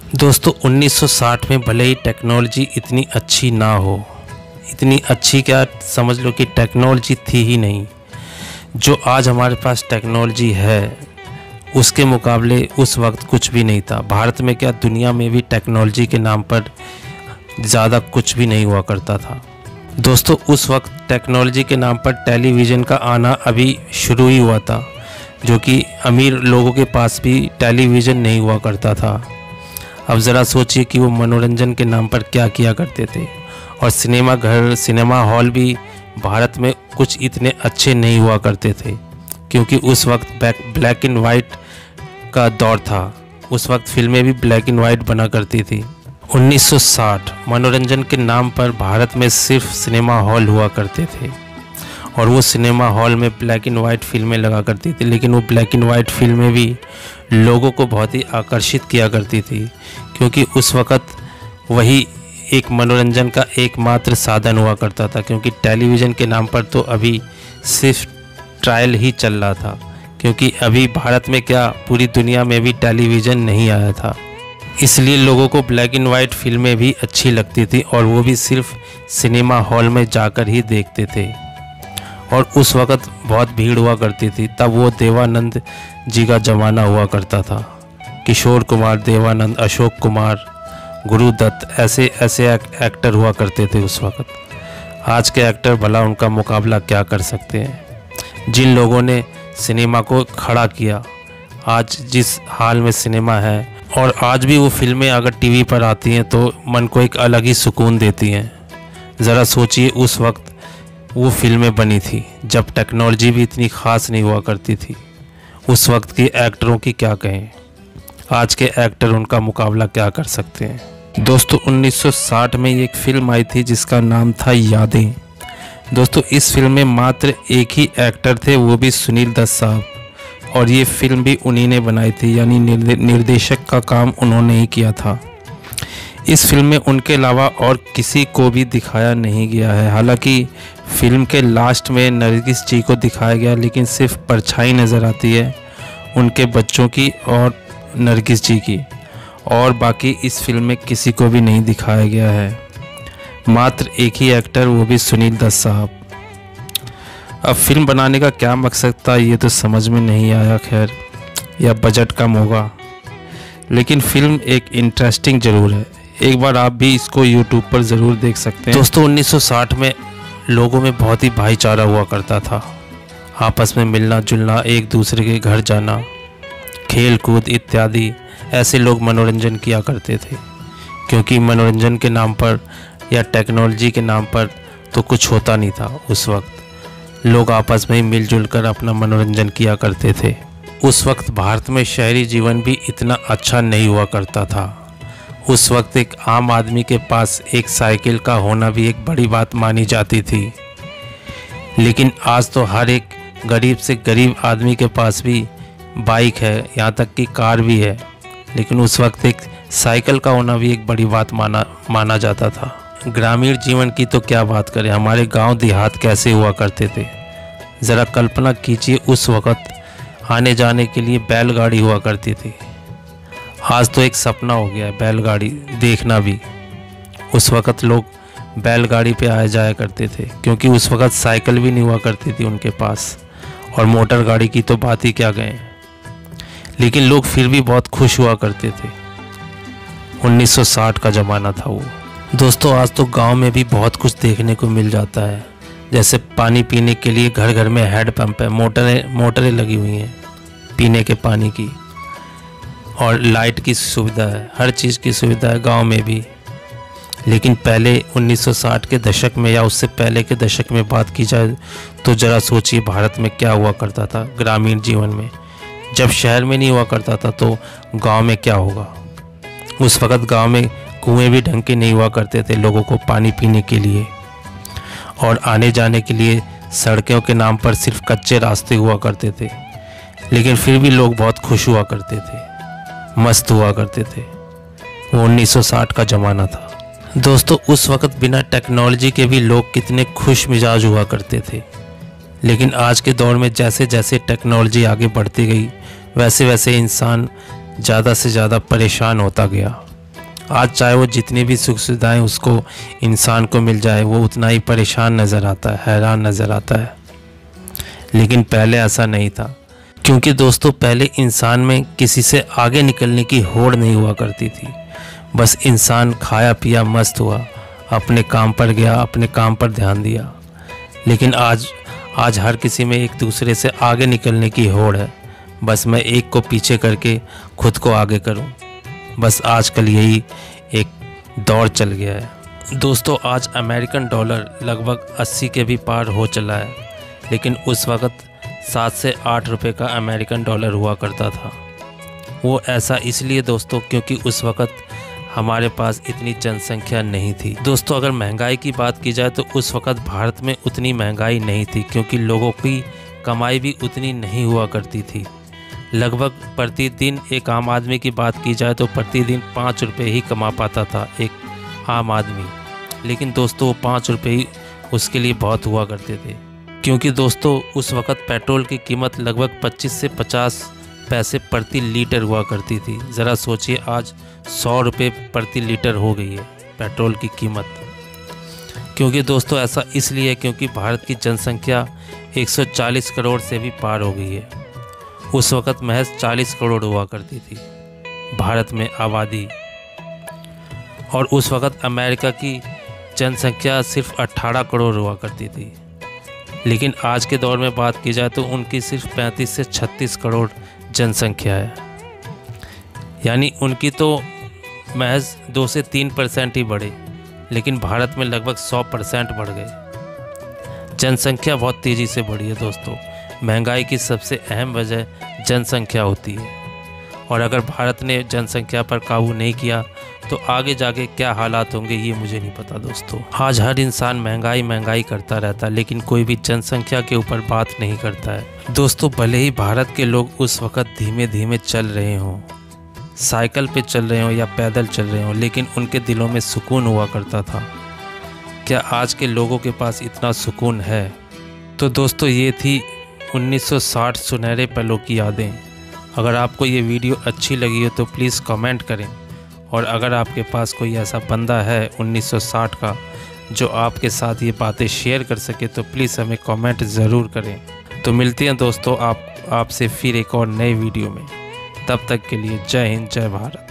दोस्तों 1960 में भले ही टेक्नोलॉजी इतनी अच्छी ना हो, इतनी अच्छी क्या समझ लो कि टेक्नोलॉजी थी ही नहीं। जो आज हमारे पास टेक्नोलॉजी है उसके मुकाबले उस वक्त कुछ भी नहीं था। भारत में क्या दुनिया में भी टेक्नोलॉजी के नाम पर ज़्यादा कुछ भी नहीं हुआ करता था। दोस्तों उस वक्त टेक्नोलॉजी के नाम पर टेलीविज़न का आना अभी शुरू ही हुआ था, जो कि अमीर लोगों के पास भी टेलीविज़न नहीं हुआ करता था। अब ज़रा सोचिए कि वो मनोरंजन के नाम पर क्या किया करते थे। और सिनेमा घर, सिनेमा हॉल भी भारत में कुछ इतने अच्छे नहीं हुआ करते थे, क्योंकि उस वक्त ब्लैक एंड वाइट का दौर था। उस वक्त फिल्में भी ब्लैक एंड वाइट बना करती थी। 1960 मनोरंजन के नाम पर भारत में सिर्फ सिनेमा हॉल हुआ करते थे, और वो सिनेमा हॉल में ब्लैक एंड वाइट फिल्में लगा करती थी। लेकिन वो ब्लैक एंड वाइट फिल्में भी लोगों को बहुत ही आकर्षित किया करती थी, क्योंकि उस वक़्त वही एक मनोरंजन का एकमात्र साधन हुआ करता था। क्योंकि टेलीविज़न के नाम पर तो अभी सिर्फ ट्रायल ही चल रहा था, क्योंकि अभी भारत में क्या पूरी दुनिया में भी टेलीविज़न नहीं आया था। इसलिए लोगों को ब्लैक एंड वाइट फिल्में भी अच्छी लगती थी, और वो भी सिर्फ सिनेमा हॉल में जाकर ही देखते थे। और उस वक़्त बहुत भीड़ हुआ करती थी। तब वो देवानंद जी का ज़माना हुआ करता था। किशोर कुमार, देवानंद, अशोक कुमार, गुरुदत्त, ऐसे एक्टर हुआ करते थे उस वक़्त। आज के एक्टर भला उनका मुकाबला क्या कर सकते हैं। जिन लोगों ने सिनेमा को खड़ा किया, आज जिस हाल में सिनेमा है, और आज भी वो फिल्में अगर टीवी पर आती हैं तो मन को एक अलग ही सुकून देती हैं। ज़रा सोचिए उस वक्त वो फिल्में बनी थी जब टेक्नोलॉजी भी इतनी ख़ास नहीं हुआ करती थी। उस वक्त के एक्टरों की क्या कहें, आज के एक्टर उनका मुकाबला क्या कर सकते हैं। दोस्तों 1960 में एक फ़िल्म आई थी जिसका नाम था यादें। दोस्तों इस फिल्म में मात्र एक ही एक्टर थे, वो भी सुनील दत्त साहब, और ये फिल्म भी उन्हीं ने बनाई थी, यानी निर्देशक का काम उन्होंने ही किया था। इस फिल्म में उनके अलावा और किसी को भी दिखाया नहीं गया है। हालांकि फिल्म के लास्ट में नरगिस जी को दिखाया गया, लेकिन सिर्फ परछाई नज़र आती है उनके बच्चों की और नरगिस जी की, और बाकी इस फिल्म में किसी को भी नहीं दिखाया गया है। मात्र एक ही एक्टर, वो भी सुनील दत्त साहब। अब फिल्म बनाने का क्या मकसद था ये तो समझ में नहीं आया, खैर, या बजट कम होगा। लेकिन फिल्म एक इंटरेस्टिंग ज़रूर है। एक बार आप भी इसको YouTube पर ज़रूर देख सकते हैं। दोस्तों 1960 में लोगों में बहुत ही भाईचारा हुआ करता था। आपस में मिलना जुलना, एक दूसरे के घर जाना, खेल कूद इत्यादि, ऐसे लोग मनोरंजन किया करते थे। क्योंकि मनोरंजन के नाम पर या टेक्नोलॉजी के नाम पर तो कुछ होता नहीं था। उस वक्त लोग आपस में ही मिलजुल कर अपना मनोरंजन किया करते थे। उस वक्त भारत में शहरी जीवन भी इतना अच्छा नहीं हुआ करता था। उस वक्त एक आम आदमी के पास एक साइकिल का होना भी एक बड़ी बात मानी जाती थी। लेकिन आज तो हर एक गरीब से गरीब आदमी के पास भी बाइक है, यहाँ तक कि कार भी है। लेकिन उस वक्त एक साइकिल का होना भी एक बड़ी बात माना जाता था। ग्रामीण जीवन की तो क्या बात करें, हमारे गांव देहात कैसे हुआ करते थे। ज़रा कल्पना कीजिए, उस वक्त आने जाने के लिए बैलगाड़ी हुआ करती थी। आज तो एक सपना हो गया है बैलगाड़ी देखना भी। उस वक़्त लोग बैलगाड़ी पे आया जाया करते थे, क्योंकि उस वक़्त साइकिल भी नहीं हुआ करती थी उनके पास, और मोटर गाड़ी की तो बात ही क्या कहें। लेकिन लोग फिर भी बहुत खुश हुआ करते थे। 1960 का ज़माना था वो। दोस्तों आज तो गांव में भी बहुत कुछ देखने को मिल जाता है। जैसे पानी पीने के लिए घर घर में हैंड पंप है, मोटरें लगी हुई हैं पीने के पानी की, और लाइट की सुविधा है, हर चीज़ की सुविधा है गांव में भी। लेकिन पहले 1960 के दशक में या उससे पहले के दशक में बात की जाए तो ज़रा सोचिए भारत में क्या हुआ करता था ग्रामीण जीवन में। जब शहर में नहीं हुआ करता था तो गांव में क्या होगा। उस वक़्त गांव में कुएं भी ढंग के नहीं हुआ करते थे लोगों को पानी पीने के लिए, और आने जाने के लिए सड़कों के नाम पर सिर्फ कच्चे रास्ते हुआ करते थे। लेकिन फिर भी लोग बहुत खुश हुआ करते थे, मस्त हुआ करते थे। वो 1960 का ज़माना था। दोस्तों उस वक़्त बिना टेक्नोलॉजी के भी लोग कितने खुश मिजाज हुआ करते थे। लेकिन आज के दौर में जैसे जैसे टेक्नोलॉजी आगे बढ़ती गई, वैसे वैसे इंसान ज़्यादा से ज़्यादा परेशान होता गया। आज चाहे वो जितनी भी सुख सुविधाएं उसको इंसान को मिल जाए, वो उतना ही परेशान नज़र आता है, हैरान नज़र आता है। लेकिन पहले ऐसा नहीं था, क्योंकि दोस्तों पहले इंसान में किसी से आगे निकलने की होड़ नहीं हुआ करती थी। बस इंसान खाया पिया मस्त हुआ, अपने काम पर गया, अपने काम पर ध्यान दिया। लेकिन आज हर किसी में एक दूसरे से आगे निकलने की होड़ है। बस मैं एक को पीछे करके खुद को आगे करूं। बस आजकल यही एक दौर चल गया है। दोस्तों आज अमेरिकन डॉलर लगभग 80 के भी पार हो चला है, लेकिन उस वक़्त 7 से 8 रुपए का अमेरिकन डॉलर हुआ करता था। वो ऐसा इसलिए दोस्तों क्योंकि उस वक़्त हमारे पास इतनी जनसंख्या नहीं थी। दोस्तों अगर महंगाई की बात की जाए तो उस वक़्त भारत में उतनी महंगाई नहीं थी, क्योंकि लोगों की कमाई भी उतनी नहीं हुआ करती थी। लगभग प्रतिदिन एक आम आदमी की बात की जाए तो प्रतिदिन 5 रुपये ही कमा पाता था एक आम आदमी। लेकिन दोस्तों 5 रुपये ही उसके लिए बहुत हुआ करते थे, क्योंकि दोस्तों उस वक़्त पेट्रोल की कीमत लगभग 25 से 50 पैसे प्रति लीटर हुआ करती थी। ज़रा सोचिए आज 100 रुपये प्रति लीटर हो गई है पेट्रोल की कीमत। क्योंकि दोस्तों ऐसा इसलिए क्योंकि भारत की जनसंख्या 140 करोड़ से भी पार हो गई है। उस वक़्त महज 40 करोड़ हुआ करती थी भारत में आबादी, और उस वक़्त अमेरिका की जनसंख्या सिर्फ 18 करोड़ हुआ करती थी। लेकिन आज के दौर में बात की जाए तो उनकी सिर्फ 35 से 36 करोड़ जनसंख्या है। यानी उनकी तो महज 2 से 3% ही बढ़े, लेकिन भारत में लगभग 100% बढ़ गए। जनसंख्या बहुत तेज़ी से बढ़ी है दोस्तों। महंगाई की सबसे अहम वजह जनसंख्या होती है, और अगर भारत ने जनसंख्या पर काबू नहीं किया तो आगे जाके क्या हालात होंगे ये मुझे नहीं पता दोस्तों। आज हर इंसान महंगाई करता रहता है, लेकिन कोई भी जनसंख्या के ऊपर बात नहीं करता है। दोस्तों भले ही भारत के लोग उस वक़्त धीमे धीमे चल रहे हों, साइकिल पे चल रहे हों या पैदल चल रहे हों, लेकिन उनके दिलों में सुकून हुआ करता था। क्या आज के लोगों के पास इतना सुकून है? तो दोस्तों ये थी 1960 सुनहरे पलों की यादें। अगर आपको ये वीडियो अच्छी लगी हो तो प्लीज़ कमेंट करें, और अगर आपके पास कोई ऐसा बंदा है 1960 का जो आपके साथ ये बातें शेयर कर सके तो प्लीज़ हमें कमेंट ज़रूर करें। तो मिलते हैं दोस्तों आपसे फिर एक और नए वीडियो में। तब तक के लिए जय हिंद, जय भारत।